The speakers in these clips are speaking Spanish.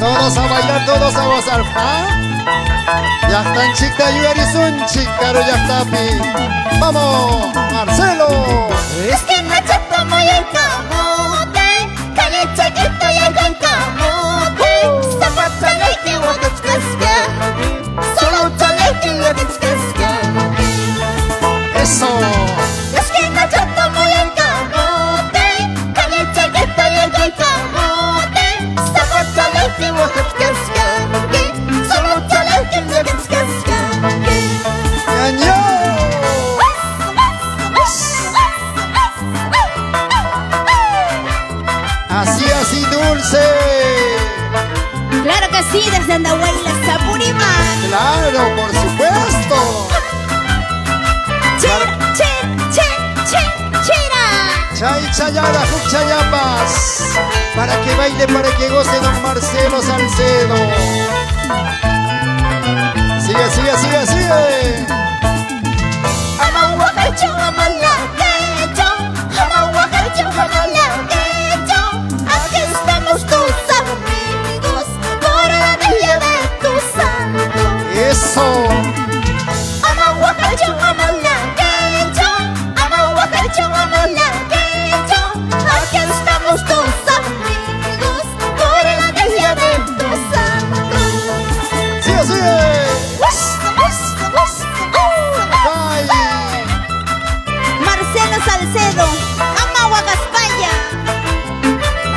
Todos a bailar, todos a gozar. ¿Ah? Ya están chica Yugarisun, chica Royaktapi. Vamos, Marcelo. Es que machato muy en camote, calle chaquito y el gran camote. Zapato le que guatas casca, solo chale que le casca. Eso. Es que machato muy en camote, calle chaquito y el gran camote. Zapato le que guatas casca, solo chale que le casca. ¡Ñaño! Así, así, dulce. Claro que sí, desde Andahuayla, Sapurimán. Claro, por supuesto. Chira, chira. Chay, chayada, juc, chayapas. Para que baile, para que goce don Marcelo Salcedo. Sigue, sigue, sigue, sigue. Amahuacacho, amalaquecho, amahuacacho, amalaquecho. Aquí estamos tus amigos por la bella de tu santo. Eso. Amahuacacho, amalaquecho, amahuacacho, amalaquecho. Aquí estamos tus amigos por la bella de tu santo. Sigue, sigue. Ay. Marcelo Salcedo, Amahuagaspaya.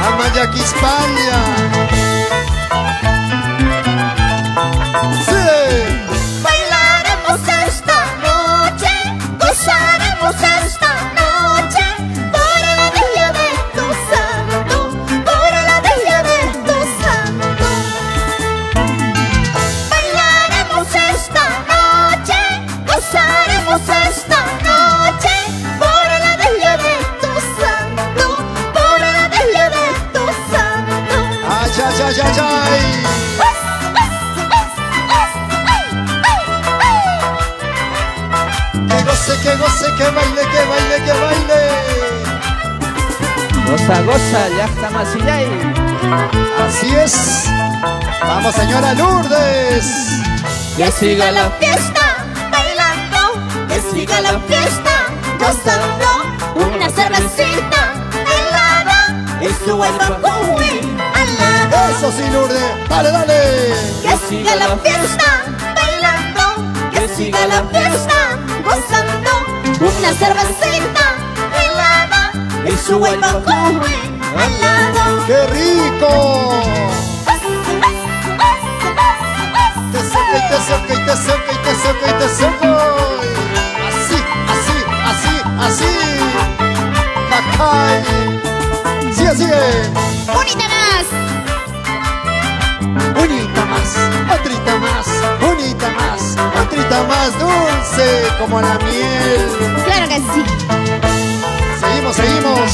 Amayaquispalla. Sí. Bailaremos esta noche, gozaremos esta noche, por la bella de tu santo, por la bella de tu santo. Bailaremos esta noche, gozaremos esta noche, por la bella de tu santo, por la bella de tu santo. Ay, ay, ay, ay, ay. Que goce, que baile, que baile, que baile. Goza, goza, ya está Masillay. Así es. Vamos, señora Lourdes. Que siga la fiesta, bailando, que siga la fiesta, gozando, una cervecita helada y su buen papuy al lado. Eso sí, Lourdes. Dale, dale. Que siga la fiesta, bailando, que siga la fiesta, gozando, una cervecita helada y su buen papuy al lado. ¡Qué rico! Te soca y te soca y te soca y te soca y te soca. Así, así, así, así. Cacay. Sigue, sigue. Bonita más. Unita más, otrita más, unita más, otrita más, dulce como la miel. Claro que sí. Seguimos, seguimos.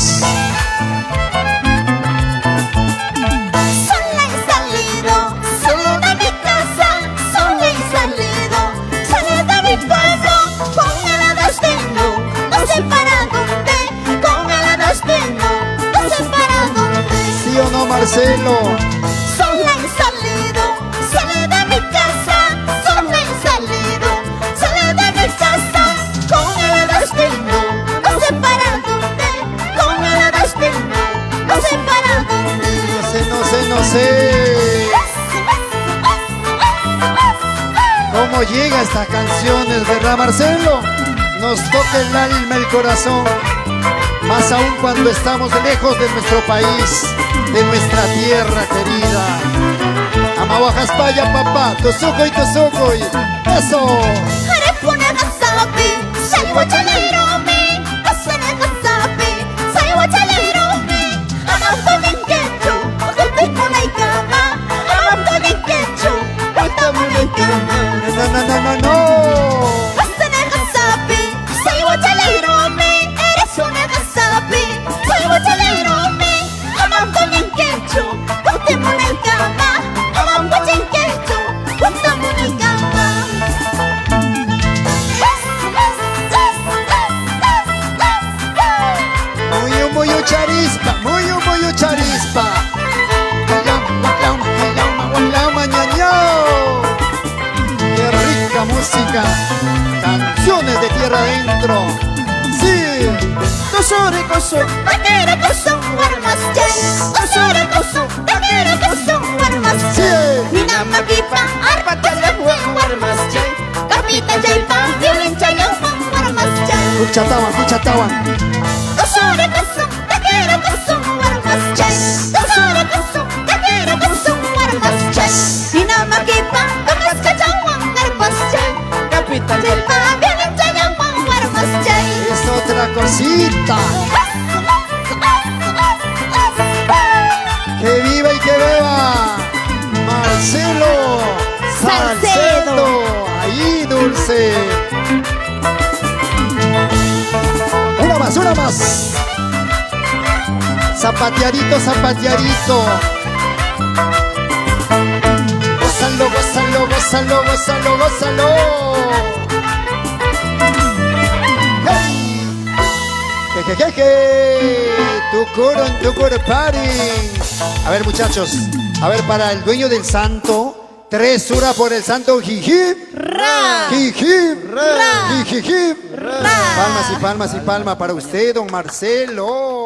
Sola he salido, solo de mi casa, sola he salido, sola de mi pueblo, con heladas vengo, no sé para dónde, con heladas vengo, no sé para dónde. ¿Sí o no, Marcelo? Sola he salido, sola de mi casa, sola he salido, sola de mi casa, con heladas vengo, no sé para dónde, con heladas vengo, no sé para dónde. No sé, no sé, no sé. ¿Cómo llega esta canción, es verdad, Marcelo? Nos toca el alma, el corazón. Más aún cuando estamos lejos de nuestro país, de nuestra tierra querida. Amahuagaspaya, papá, tosuco y tosuco y eso. Harapuna gasapi, salwachaleromi, asana gasapi, salwachaleromi, amampaninkechu, otepimunaikama, amampaninkechu, otepimunaikama. No, no, no, no, no. Asana gasapi, salwachaleromi, eres una gasapi, salwachaleromi, amampaninkechu, otepimunaikama, amampaninkechu, otepimunaikama. Canciones de tierra adentro. Sí. Dosuricoso, taqueracoso, warmaschay. Dosuricoso, taqueracoso, warmaschay. Sí. Minamakipa, arpatalahuan, warmaschay. Kapita chaypa, violin chayahuan, warmaschay. Cuchatawan, cuchatawan. Dosuricoso, taqueracoso, warmaschay. Dosuricoso, taqueracoso, warmaschay. Minamakipa, arpatalahuan, warmaschay. Capitán Chaypa, violin chayahuan, warmaschay. Es otra cosita. Que viva y que beba. Marcelo Salcedo. Ahí, Dulce. Una más, una más. Zapateadito, zapateadito. Gózalo, gózalo, gózalo, gózalo, gózalo. Jejejeje, tu coro party. A ver, muchachos, a ver, para el dueño del santo, 3 horas por el santo, jiji, Ra. jiji, Ra. jiji. Ra. Palmas y palmas y palmas para usted, don Marcelo.